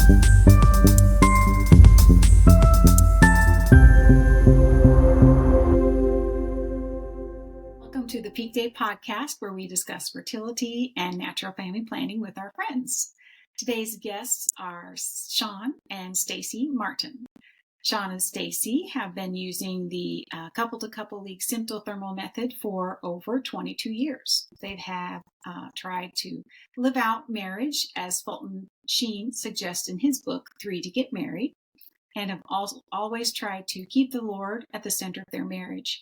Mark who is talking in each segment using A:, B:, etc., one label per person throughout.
A: Welcome to the Peakday podcast, where we discuss fertility and natural family planning with our friends. Today's guests are Sean and Stacy Martin. Sean and Stacy have been using the couple-to-couple league symptothermal method for over 22 years. They have tried to live out marriage, as Fulton Sheen suggests in his book, 3 to Get Married, and have always tried to keep the Lord at the center of their marriage.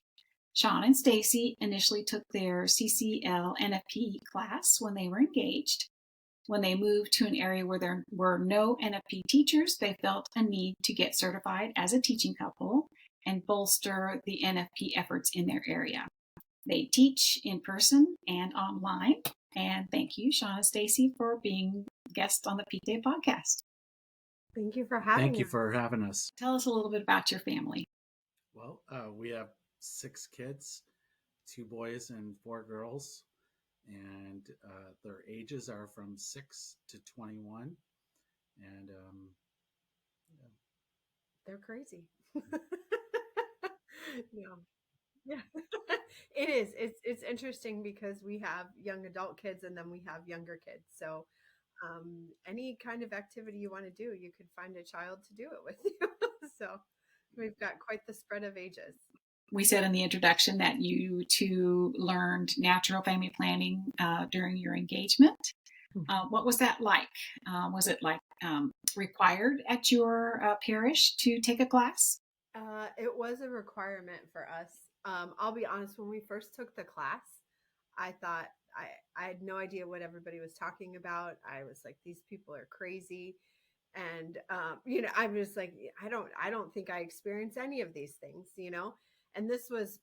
A: Sean and Stacy initially took their CCL NFP class when they were engaged. When they moved to an area where there were no NFP teachers, they felt a need to get certified as a teaching couple and bolster the NFP efforts in their area. They teach in person and online. And thank you, Sean and Stacy, for being guests on the Peakday podcast.
B: Thank you for having us.
C: Thank you for having us.
A: Tell us a little bit about your family.
C: Well, we have 6 kids, 2 boys and 4 girls, and their ages are from 6 to 21. And
B: they're crazy. Yeah. It is. It's interesting because we have young adult kids and then we have younger kids. So any kind of activity you want to do, you could find a child to do it with you. So we've got quite the spread of ages.
A: We said in the introduction that you two learned natural family planning during your engagement. What was that like? Was it required at your parish to take a class?
B: It was a requirement for us. I'll be honest, when we first took the class, I thought I had no idea what everybody was talking about. I was like, these people are crazy. And, I was like, I don't think I experienced any of these things, And this was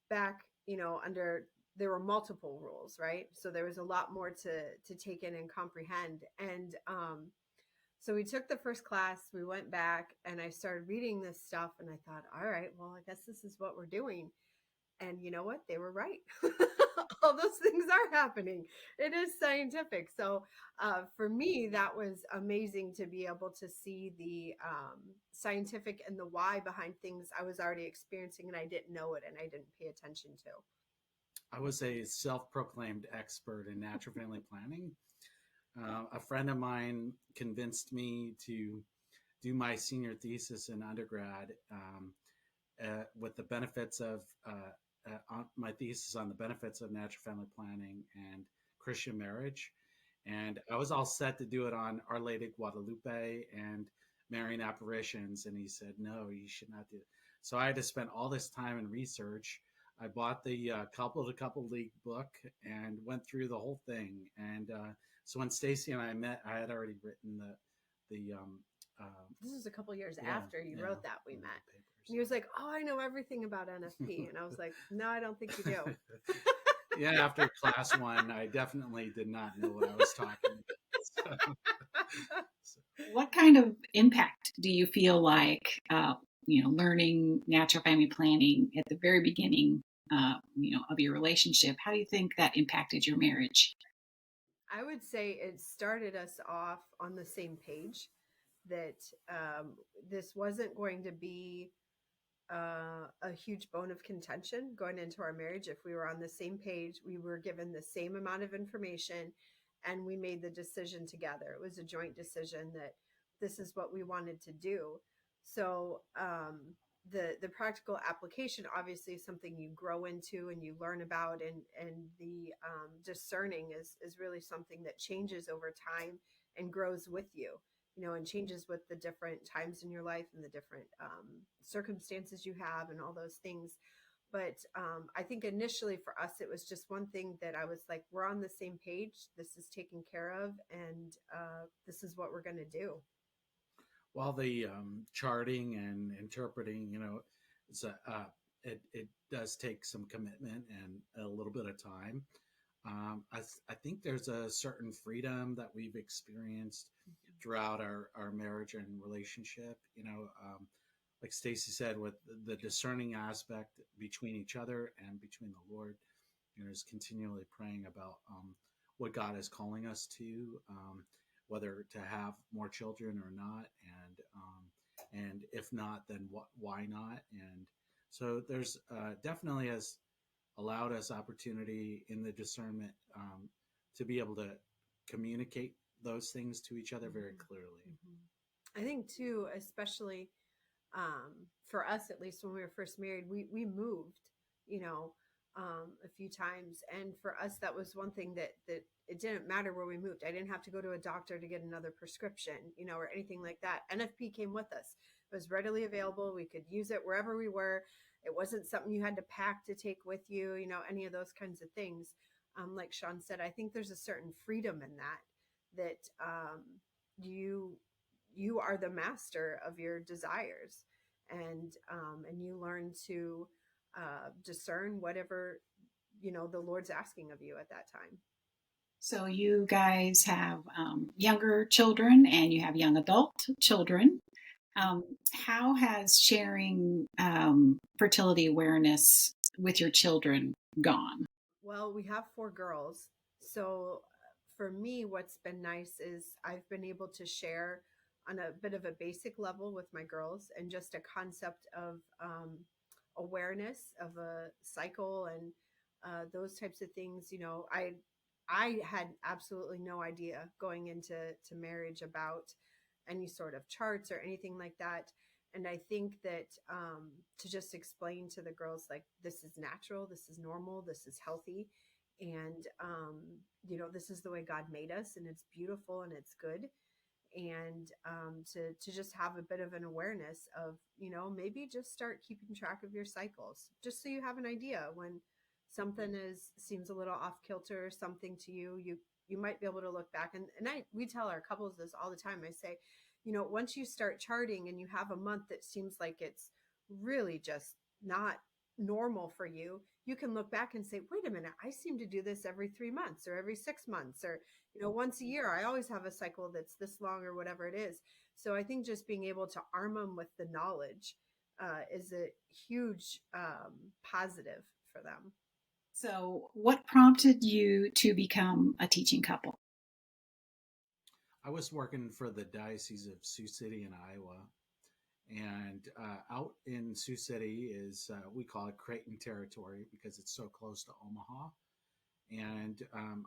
B: back, there were multiple rules, right? So there was a lot more to take in and comprehend. And so we took the first class, we went back, and I started reading this stuff, and I thought, all right, well, I guess this is what we're doing. And you know what? They were right. All those things are happening. It is scientific. So for me, that was amazing to be able to see the scientific and the why behind things I was already experiencing and I didn't know it and I didn't pay attention to.
C: I was a self-proclaimed expert in natural family planning. A friend of mine convinced me to do my senior thesis in undergrad with the benefits of my thesis on the benefits of natural family planning and Christian marriage. And I was all set to do it on Our Lady of Guadalupe and Marian apparitions. And he said, no, you should not do it. So I had to spend all this time in research. I bought the couple league book and went through the whole thing. And so when Stacy and I met, I had already written the
B: this was a couple years after you wrote that we met. And he was like, oh, I know everything about NFP. And I was like, no, I don't think you do.
C: Yeah, after class 1, I definitely did not know what I was talking about.
A: What kind of impact do you feel like, learning natural family planning at the very beginning, of your relationship? How do you think that impacted your marriage?
B: I would say it started us off on the same page, that this wasn't going to be a huge bone of contention going into our marriage. If we were on the same page, we were given the same amount of information and we made the decision together. It was a joint decision that this is what we wanted to do. So the practical application obviously is something you grow into and you learn about, and the discerning is really something that changes over time and grows with you. And changes with the different times in your life and the different circumstances you have and all those things. But I think initially for us, it was just one thing that I was like, we're on the same page. This is taken care of. And this is what we're going to do.
C: While the charting and interpreting, it does take some commitment and a little bit of time. I think there's a certain freedom that we've experienced throughout our marriage and relationship, like Stacy said, with the discerning aspect between each other and between the Lord, is continually praying about what God is calling us to. whether to have more children or not, and if not, then why not? And so there's definitely has allowed us opportunity in the discernment to be able to communicate those things to each other very clearly.
B: I think too, especially for us, at least when we were first married, we moved, you know, a few times. And for us, that was one thing that it didn't matter where we moved. I didn't have to go to a doctor to get another prescription, you know, or anything like that. NFP came with us. It was readily available. We could use it wherever we were. It wasn't something you had to pack to take with you, you know, any of those kinds of things. Like Sean said, I think there's a certain freedom in that you are the master of your desires, and you learn to discern whatever, you know, the Lord's asking of you at that time.
A: So you guys have younger children and you have young adult children. How has sharing fertility awareness with your children gone?
B: Well, we have 4 girls. So for me, what's been nice is I've been able to share on a bit of a basic level with my girls, and just a concept of awareness of a cycle and those types of things. You know, I had absolutely no idea going into marriage about any sort of charts or anything like that. And I think that to just explain to the girls, like, this is natural, this is normal, this is healthy. And, you know, this is the way God made us, and it's beautiful and it's good. And to just have a bit of an awareness of, you know, maybe just start keeping track of your cycles, just so you have an idea when something seems a little off kilter or something to you. You might be able to look back, and we tell our couples this all the time. I say, you know, once you start charting and you have a month that seems like it's really just not normal for you, you can look back and say, wait a minute, I seem to do this every 3 months or every 6 months, or, you know, once a year. I always have a cycle that's this long, or whatever it is. So I think just being able to arm them with the knowledge is a huge positive for them.
A: So what prompted you to become a teaching couple?
C: I was working for the Diocese of Sioux City in Iowa, and out in Sioux City is we call it Creighton territory because it's so close to Omaha. And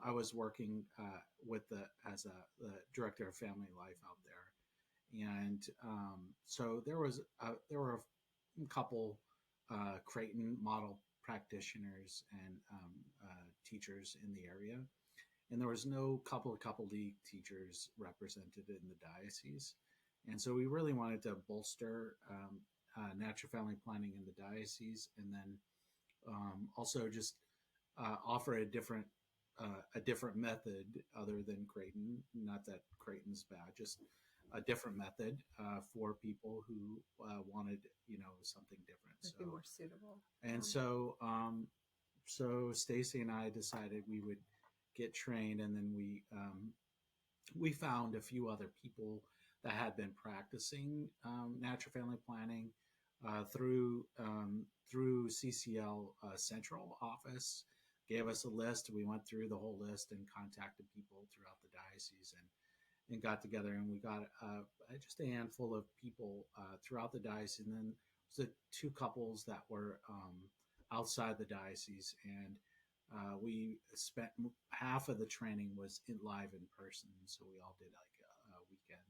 C: I was working as the director of family life out there, and so there were a couple Creighton model practitioners and teachers in the area, and there was no couple league teachers represented in the diocese. And so we really wanted to bolster natural family planning in the diocese, and then also just offer a different method other than Creighton. Not that Creighton's bad, just a different method for people who wanted, you know, something different.
B: It'd be more suitable.
C: And so Stacy and I decided we would get trained, and then we found a few other people that had been practicing natural family planning through CCL Central Office. Gave us a list. We went through the whole list and contacted people throughout the diocese and got together, and we got just a handful of people throughout the diocese. And then the 2 couples that were outside the diocese, and we spent half of the training was live in person. So we all did like a weekend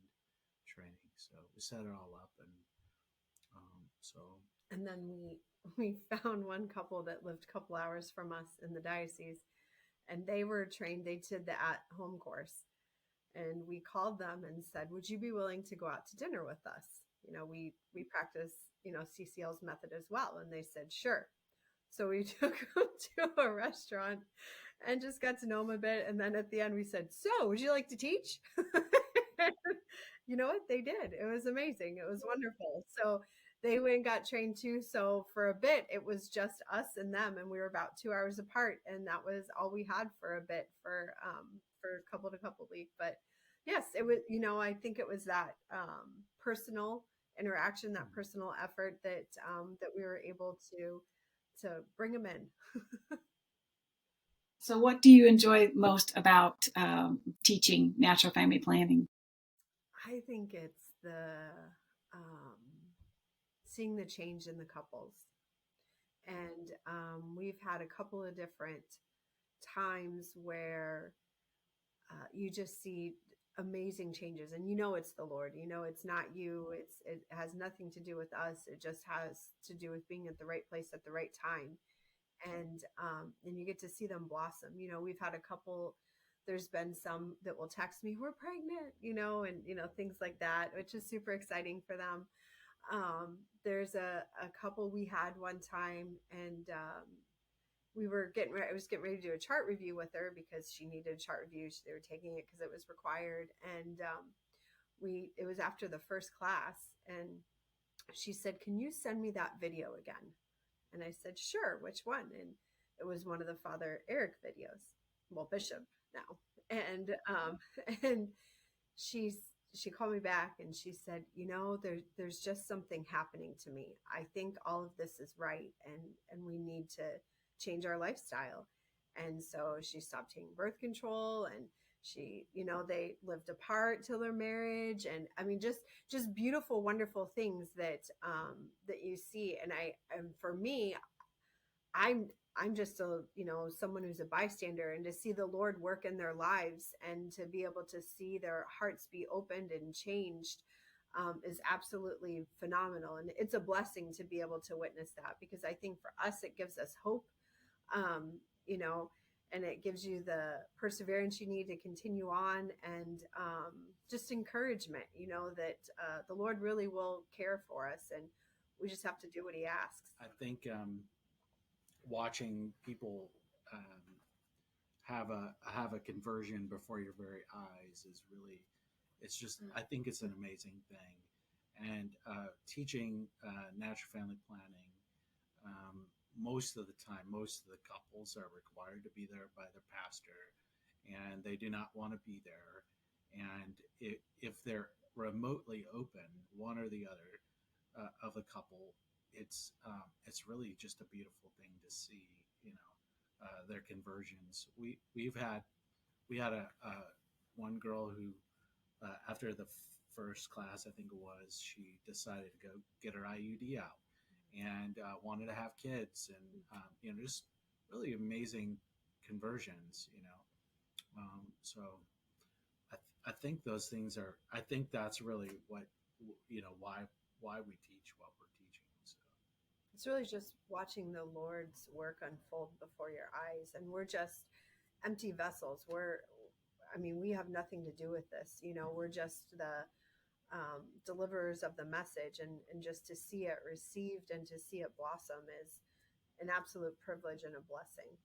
C: training. So we set it all up, and
B: And then we found one couple that lived a couple hours from us in the diocese, and they were trained. They did the at-home course, and we called them and said, would you be willing to go out to dinner with us? You know, we practice, you know, CCL's method as well. And they said, sure. So we took them to a restaurant and just got to know them a bit. And then at the end we said, so would you like to teach? You know what? They did. It was amazing. It was wonderful. So they went and got trained too. So for a bit, it was just us and them, and we were about 2 hours apart, and that was all we had for a bit for couple to couple week. But yes, it was. You know, I think it was that personal interaction, that personal effort that that we were able to bring them in.
A: So what do you enjoy most about teaching natural family planning?
B: I think it's the um, seeing the change in the couples. And we've had a couple of different times where you just see amazing changes, and it's the Lord. It's not you. It has nothing to do with us. It just has to do with being at the right place at the right time, and you get to see them blossom. We've had a couple. There's been some that will text me, "We're pregnant," and things like that, which is super exciting for them. There's a couple we had one time, and we were getting ready. I was getting ready to do a chart review with her because she needed a chart review. They were taking it because it was required, and it was after the first class, and she said, "Can you send me that video again?" And I said, "Sure. Which one?" And it was one of the Father Eric videos. Well, Bishop now, and and she's she called me back and she said, there's just something happening to me. I think all of this is right, and we need to change our lifestyle. And so she stopped taking birth control, and they lived apart till their marriage. And I mean, just beautiful, wonderful things that you see. And for me, I'm just someone who's a bystander, and to see the Lord work in their lives and to be able to see their hearts be opened and changed is absolutely phenomenal. And it's a blessing to be able to witness that, because I think for us, it gives us hope, um, you know, and it gives you the perseverance you need to continue on, and just encouragement, that the Lord really will care for us, and we just have to do what he asks.
C: I think watching people have a conversion before your very eyes is really, it's just, I think it's an amazing thing. And teaching natural family planning, most of the time, most of the couples are required to be there by their pastor, and they do not want to be there. And if they're remotely open, one or the other of the couple, it's really just a beautiful thing to see. Their conversions. We had a one girl who after the first class, I think it was, she decided to go get her IUD out and wanted to have kids, and just really amazing conversions. So I think those things are. I think that's really what why we teach what we're teaching. So
B: it's really just watching the Lord's work unfold before your eyes, and we're just empty vessels. We have nothing to do with this. We're just the deliverers of the message, and just to see it received and to see it blossom is an absolute privilege and a blessing.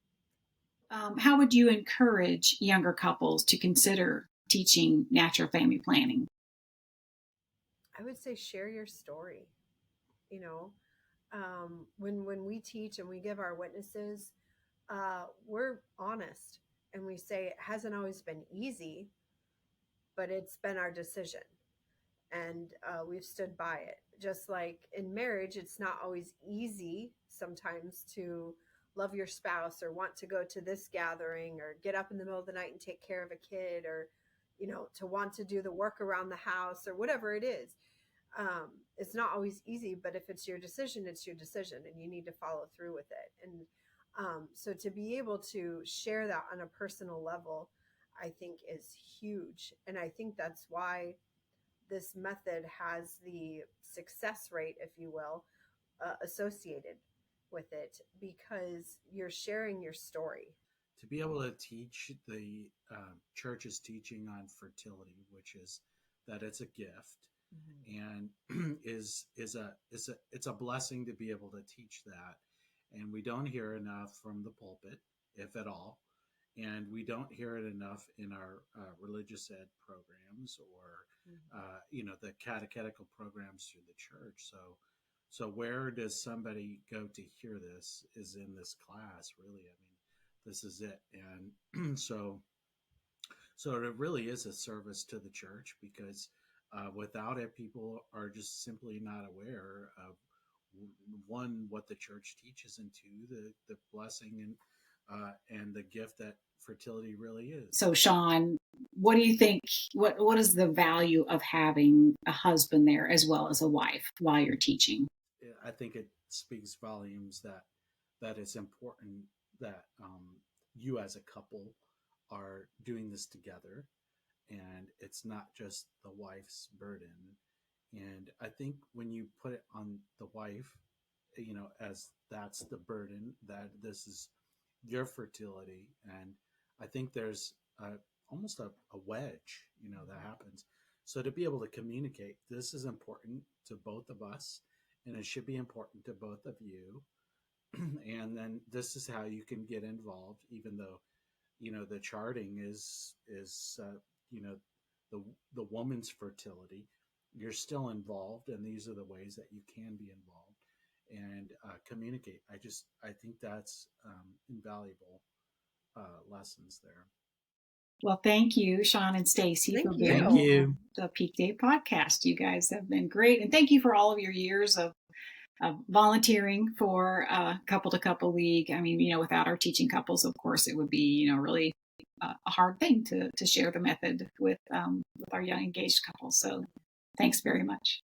A: How would you encourage younger couples to consider teaching natural family planning?
B: I would say share your story. When we teach and we give our witnesses, we're honest, and we say it hasn't always been easy, but it's been our decision, and we've stood by it. Just like in marriage, it's not always easy sometimes to love your spouse, or want to go to this gathering, or get up in the middle of the night and take care of a kid, or to want to do the work around the house, or whatever it is. It's not always easy, but if it's your decision, it's your decision, and you need to follow through with it. And so to be able to share that on a personal level, I think is huge. And I think that's why this method has the success rate, if you will, associated with it, because you're sharing your story.
C: to be able to teach the church's teaching on fertility, which is that it's a gift, and it's a blessing to be able to teach that. And we don't hear enough from the pulpit, if at all, and we don't hear it enough in our religious ed programs, or the catechetical programs through the church. So where does somebody go to hear this? Is in this class, really. I mean, this is it. And so it really is a service to the church, because without it, people are just simply not aware of, one, what the church teaches, and two, the blessing and and the gift that fertility really is.
A: So, Sean, what do you think? What is the value of having a husband there as well as a wife while you're teaching?
C: I think it speaks volumes that it's important that you as a couple are doing this together, and it's not just the wife's burden. And I think when you put it on the wife, as that's the burden, that this is your fertility, and I think there's almost a wedge, that happens. So to be able to communicate, this is important to both of us, and it should be important to both of you. And then this is how you can get involved, even though, the charting is the woman's fertility. You're still involved, and these are the ways that you can be involved and communicate. I think that's invaluable lessons there.
A: Well, thank you, Sean and Stacy, for being on the Peakday podcast. You guys have been great, and thank you for all of your years of volunteering for Couple to Couple League. I mean, without our teaching couples, of course, it would be, really a hard thing to share the method with our young engaged couples. So thanks very much.